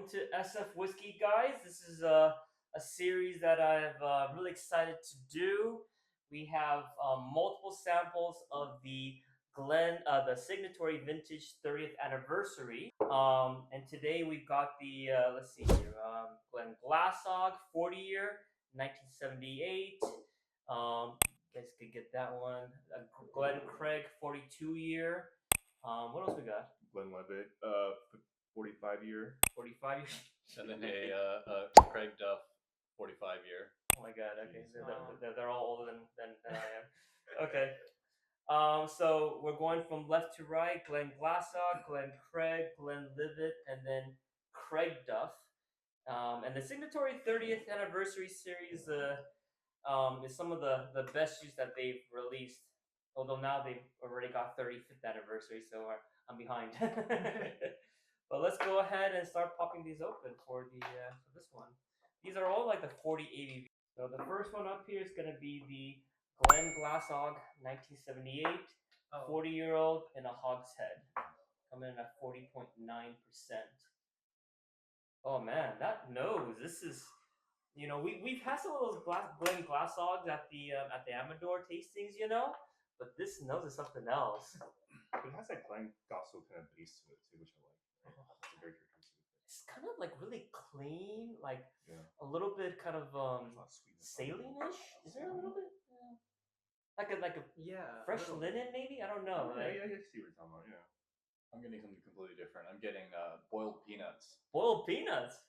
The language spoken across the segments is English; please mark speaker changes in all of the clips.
Speaker 1: to SF Whisky, guys. This is a series that I'm really excited to do. We have multiple samples of the Signatory Vintage 30th anniversary. And today we've got the let's see here, Glenglassaugh 40 year, 1978. You guys could get that one. Glencraig 42 year. What else we got?
Speaker 2: Glenlivet, 45 year.
Speaker 1: 45 years.
Speaker 3: And then a Craigduff 45 year.
Speaker 1: Oh my god, okay.
Speaker 2: Jeez.
Speaker 1: They're all older than I am. Okay. So we're going from left to right: Glenglassaugh, Glencraig, Glenlivet, and then Craigduff. And the Signatory 30th anniversary series is some of the best use that they've released. Although now they've already got 35th anniversary, so I'm behind. But let's go ahead and start popping these open for this one. These are all like the 40 ABV. So the first one up here is going to be the Glenglassaugh 1978, 40-year-old in a hogshead, coming in at 40.9%. Oh man, that nose! This is, we've had some of those Glenglassaughs at the Amador tastings, but this nose is something else.
Speaker 2: It has that Glenglassaugh kind of base to it too, which I like. Right? It's a very characteristic.
Speaker 1: It's kind of like really clean, like
Speaker 2: Yeah.
Speaker 1: a little bit kind of saline-ish. Is there a little bit like a fresh linen maybe? I don't know.
Speaker 2: Yeah, I see what you're talking about. Yeah.
Speaker 3: I'm getting something completely different. I'm getting boiled peanuts.
Speaker 1: Boiled peanuts.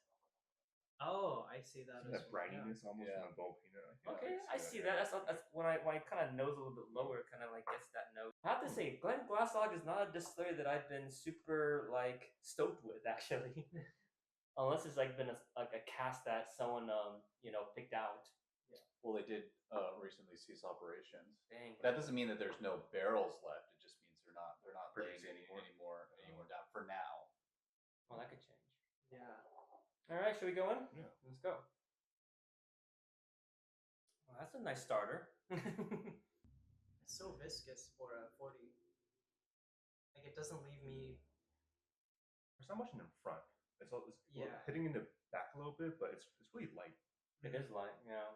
Speaker 4: Oh, I see that.
Speaker 2: That brininess almost
Speaker 3: Yeah.
Speaker 2: from a boiled peanut.
Speaker 1: Okay, I see that. That's when I kind of nose a little bit lower, kind of like gets that note. I have to say, Glenglassaugh is not a distillery that I've been super like stoked with actually, unless it's like been a cast that someone picked out.
Speaker 3: Yeah. Well, they did recently cease operations.
Speaker 1: Dang.
Speaker 3: That doesn't mean that there's no barrels left. It just means they're not laying
Speaker 2: Producing
Speaker 3: anymore down for now.
Speaker 1: Well, that could change.
Speaker 4: Yeah.
Speaker 1: All right, should we go in?
Speaker 2: Yeah.
Speaker 1: Let's go. Well, that's a nice starter.
Speaker 4: It's so viscous for a 40. Like it doesn't leave me.
Speaker 2: There's not much in the front. It's hitting in the back a little bit, but it's really light.
Speaker 1: It is light, yeah.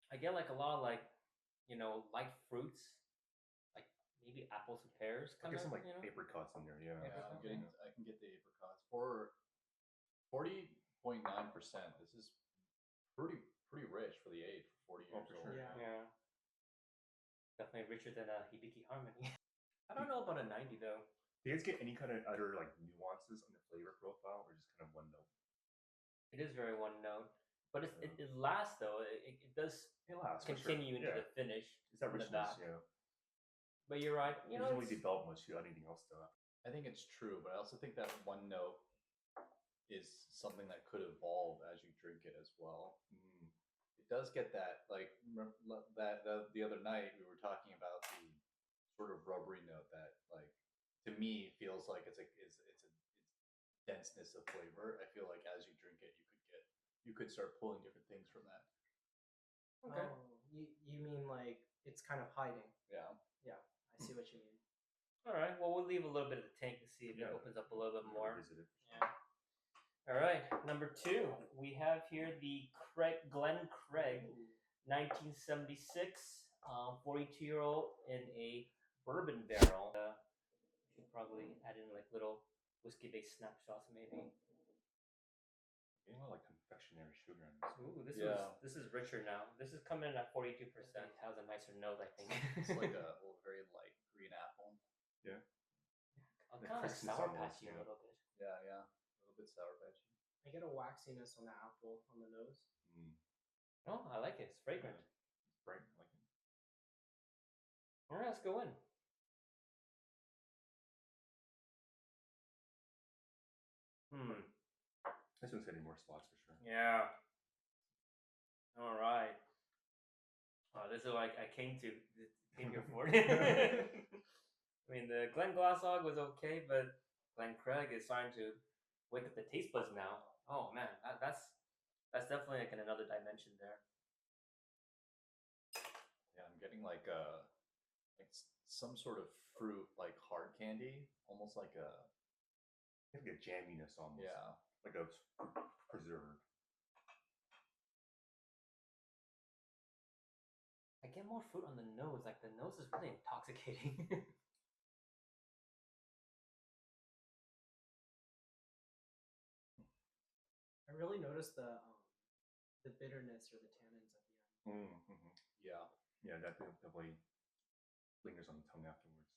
Speaker 1: I get like a lot of light fruits, like maybe apples and pears.
Speaker 2: There's some apricots in there, yeah.
Speaker 3: Yeah, I can get the apricots for 40.9%. This is pretty rich for the age, for 40 years
Speaker 2: for
Speaker 3: old.
Speaker 2: sure.
Speaker 1: Yeah. Definitely richer than a Hibiki Harmony. I don't know about a 90 though.
Speaker 2: Do you guys get any kind of other like nuances on the flavor profile, or just kind of one note?
Speaker 1: It is very one note, but it lasts though. It does continue into the finish.
Speaker 2: It's that richness, yeah.
Speaker 1: But you're right.
Speaker 2: It doesn't really develop much to anything else though.
Speaker 3: I think it's true, but I also think that one note is something that could evolve as you drink it as well. It does get that, like, that the other night we were talking about the sort of rubbery note that, like, to me feels like it's denseness of flavor. I feel like as you drink it, you could start pulling different things from that.
Speaker 1: Okay.
Speaker 4: Oh, you mean like it's kind of hiding?
Speaker 3: Yeah.
Speaker 4: Yeah, I see what you mean.
Speaker 1: All right. Well, we'll leave a little bit of the tank to see if it opens up a little bit more.
Speaker 2: Yeah.
Speaker 1: All right. Number 2, we have here the Glencraig 1976, 42-year-old in a bourbon barrel. Should probably add in like little whiskey-based snapshots, maybe.
Speaker 2: Getting a lot like confectionery sugar in this.
Speaker 1: Ooh, this is richer now. This is coming in at 42%. Has a nicer note, I think.
Speaker 3: It's like a very light green apple.
Speaker 2: Yeah.
Speaker 1: Kind of sour patchy a little bit.
Speaker 3: Yeah, a little bit sour patchy.
Speaker 4: I get a waxiness on the apple on the nose.
Speaker 1: Oh, I like it. It's fragrant.
Speaker 2: Yeah. It's bright. I like it.
Speaker 1: All right, let's go in.
Speaker 2: This one's getting more spots for sure.
Speaker 1: Yeah. All right. Oh, this is what I came here for. I mean, the Glenglassaugh was okay, but Glencraig is starting to wake up the taste buds now. Oh man, that's definitely like in another dimension there.
Speaker 3: Yeah, I'm getting like some sort of fruit, like hard candy, almost like a
Speaker 2: jamminess almost.
Speaker 3: Yeah.
Speaker 2: like a preserve.
Speaker 1: I get more fruit on the nose. Like the nose is really intoxicating.
Speaker 4: I really noticed the bitterness or the tannins at the end.
Speaker 2: Mm-hmm.
Speaker 3: Yeah.
Speaker 2: Yeah, that definitely lingers on the tongue afterwards.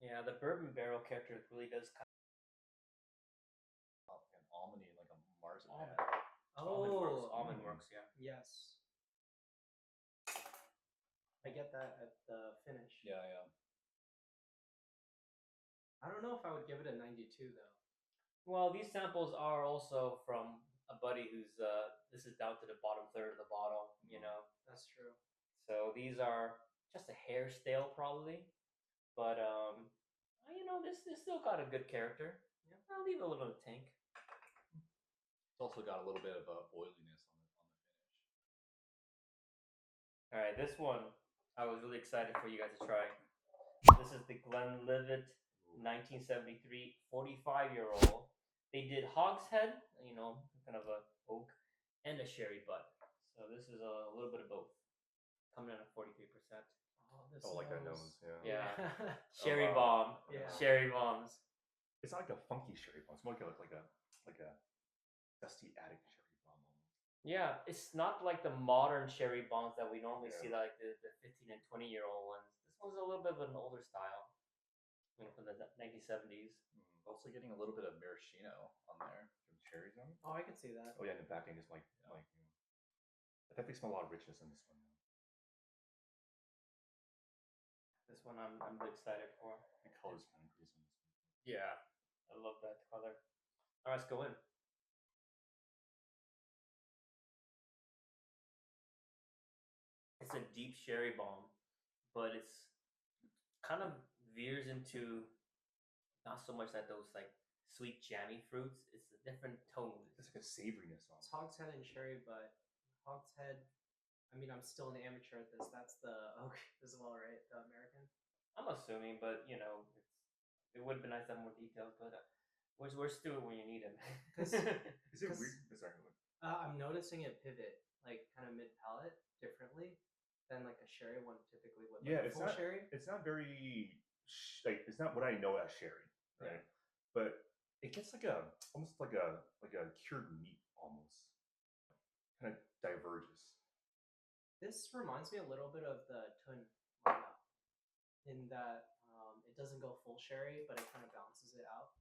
Speaker 1: Yeah, the bourbon barrel character really does kind
Speaker 3: An almondy, like a marzipan.
Speaker 1: of almond works, yeah.
Speaker 4: Yes. I get that at the finish.
Speaker 3: Yeah, yeah.
Speaker 4: I don't know if I would give it a 92 though.
Speaker 1: Well, these samples are also from a buddy who's this is down to the bottom third of the bottle, you know.
Speaker 4: That's true.
Speaker 1: So these are just a hair stale probably, but you know, this still got a good character.
Speaker 4: Yeah.
Speaker 1: I'll leave a little tank.
Speaker 3: It's also got a little bit of oiliness on the finish.
Speaker 1: All right, this one I was really excited for you guys to try. This is the Glenlivet 1973 45-year-old. They did hogshead, you know, kind of a oak, and a sherry butt. So this is a little bit of both, coming in at 43%.
Speaker 4: Oh, this
Speaker 2: Oh, like that nose, yeah.
Speaker 1: Yeah. Sherry bomb.
Speaker 4: Yeah.
Speaker 1: Sherry bombs.
Speaker 2: It's not like a funky sherry bomb. It's more like a dusty attic sherry bomb almost.
Speaker 1: Yeah, it's not like the modern sherry bombs that we normally
Speaker 2: Yeah.
Speaker 1: see, like the 15 and 20-year-old ones. This one's a little bit of an older style, you know, from the 1970s.
Speaker 3: Also getting a little bit of maraschino on there.
Speaker 2: Some cherries on it.
Speaker 4: Oh, I can see that.
Speaker 2: Oh yeah, and the back end is like you know. I definitely smell a lot of richness in this one.
Speaker 1: This one I'm really excited for.
Speaker 2: The color's kind of crazy on this one.
Speaker 1: Yeah, I love that color. All right, let's go in. It's a deep sherry bomb, but it's kind of veers into not so much that those like sweet jammy fruits. It's a different tone.
Speaker 2: It's like a savoriness on
Speaker 4: It's
Speaker 2: it.
Speaker 4: hogshead and cherry, but hogshead. I mean, I'm still an amateur at this. That's the oak as well, right? The American.
Speaker 1: I'm assuming, but you know, it would have been nice to have more details. But where's Stuart when you need him?
Speaker 2: Is it
Speaker 4: 'Cause-
Speaker 2: weird? Sorry.
Speaker 4: I'm noticing it pivot like kind of mid palate differently than like a sherry one typically would. Like
Speaker 2: Yeah,
Speaker 4: a
Speaker 2: it's
Speaker 4: full
Speaker 2: not.
Speaker 4: sherry.
Speaker 2: It's not very like it's not what I know as sherry, right? But it gets like almost like a cured meat almost. Kind of diverges.
Speaker 4: This reminds me a little bit of the Tun lineup in that it doesn't go full sherry, but it kind of balances it out.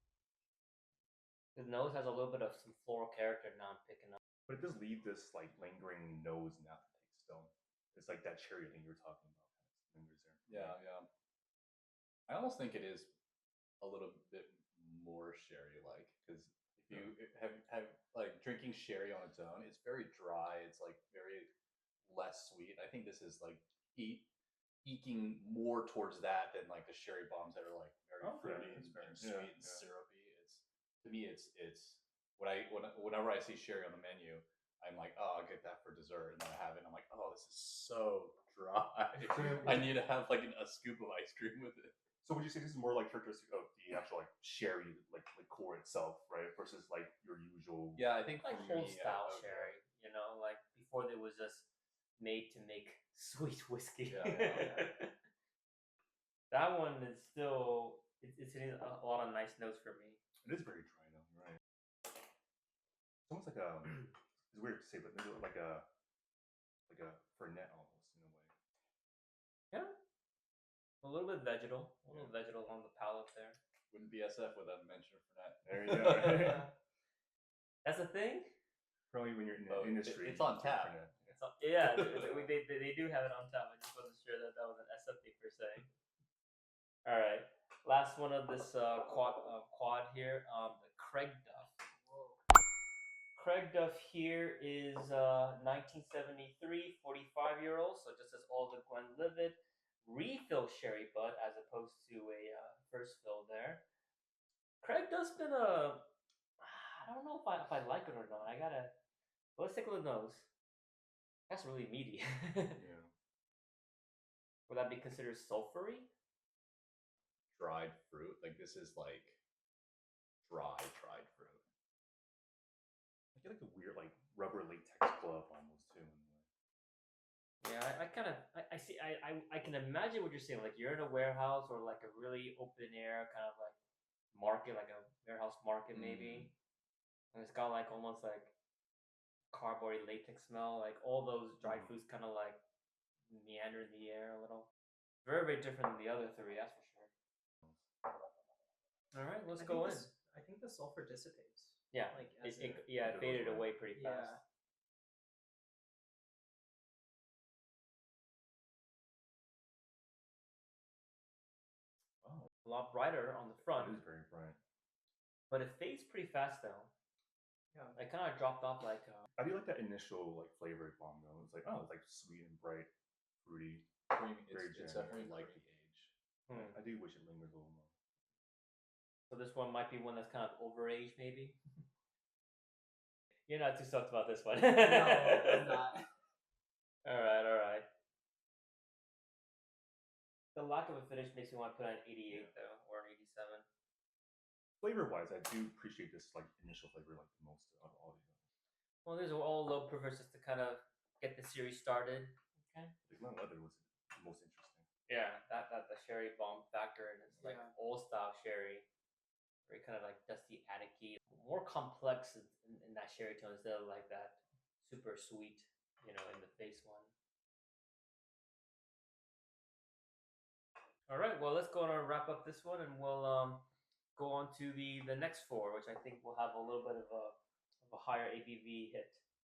Speaker 1: His nose has a little bit of some floral character now I'm picking up.
Speaker 2: But it does leave this like lingering nose and aftertaste still. It's like that cherry thing you were talking about kind of lingers there.
Speaker 3: Yeah, yeah. I almost think it is a little bit more sherry-like because if you have like drinking sherry on its own, it's very dry. It's like very less sweet. I think this is like eking more towards that than like the sherry bombs that are like very fruity and sweet and syrupy. It's to me, it's whenever I see sherry on the menu, I'm like, oh, I'll get that for dessert, and then I have it, and I'm like, oh, this is so dry. I need to have like a scoop of ice cream with it.
Speaker 2: So would you say this is more like characteristic of the actual like sherry like core itself, right? Versus like your usual.
Speaker 3: Yeah, I think
Speaker 1: Like
Speaker 3: for
Speaker 1: old
Speaker 3: me,
Speaker 1: style sherry, you know, like before there was just made to make sweet whiskey.
Speaker 3: Yeah.
Speaker 2: Yeah.
Speaker 1: That one is still it's hitting a lot of nice notes for me.
Speaker 2: It is very dry though, you're right? It's almost like it's weird to say, but there's like a fernet almost in a way.
Speaker 1: Yeah. A little bit vegetal. A little vegetal on the palate there.
Speaker 3: Wouldn't be SF without a mention of Fernet.
Speaker 2: There you go.
Speaker 1: That's a thing?
Speaker 2: Probably when you're in the industry.
Speaker 3: It's on
Speaker 2: you drink
Speaker 3: tap.
Speaker 2: Fernet.
Speaker 1: Yeah, they do have it on tap. I just wasn't sure that was an SF thing per se. All right, last one of this quad here, the Craigduff. Craigduff here is 1973, 45-year-old, so just as old as Glenlivet. Refill sherry butt as opposed to a first fill there. Craigduff's been I don't know if I like it or not. Let's take a look at those. That's really meaty.
Speaker 2: Yeah.
Speaker 1: Would that be considered sulfury?
Speaker 3: dried fruit. Like this is like dried fruit.
Speaker 2: I get like a weird like rubber latex glove almost too.
Speaker 1: Yeah, I see. I can imagine what you're saying. Like you're in a warehouse or like a really open air kind of like market, like a warehouse market maybe, and it's got like almost like cardboardy latex smell. Like all those dried fruits kind of like meander in the air a little. Very very different than the other three, that's for sure. All right, let's go in.
Speaker 4: I think the sulfur dissipates.
Speaker 1: Yeah,
Speaker 4: Like
Speaker 1: it
Speaker 4: as it
Speaker 1: faded
Speaker 2: goes
Speaker 1: away pretty fast.
Speaker 4: Yeah.
Speaker 2: Oh,
Speaker 1: A lot brighter on the front,
Speaker 2: it is very bright.
Speaker 1: but it fades pretty fast though.
Speaker 4: Yeah.
Speaker 1: It kind of dropped off like.
Speaker 2: I do like that initial like flavor bomb though. It's like, oh, it's like sweet and bright, fruity.
Speaker 3: Creamy.
Speaker 2: Very
Speaker 3: It's
Speaker 2: genuine.
Speaker 3: definitely like the age.
Speaker 2: I do wish it lingers a little more.
Speaker 1: So this one might be one that's kind of overaged, maybe. You're not too stoked about this one.
Speaker 4: No, I'm not.
Speaker 1: All right. The lack of a finish makes me want to put on 88 though, or an 87.
Speaker 2: Flavor wise, I do appreciate this like initial flavor like the most out of all these.
Speaker 1: Well, these are all low proofers just to kind of get the series started. Okay.
Speaker 2: The Glenlivet was the most interesting.
Speaker 1: Yeah, that the sherry bomb factor, and it's like old style sherry, very kind of like dusty, attic-y, more complex in that sherry tone instead of like that super sweet, in the base one. All right, well let's go on and wrap up this one, and we'll go on to the next four, which I think will have a little bit of a higher ABV hit.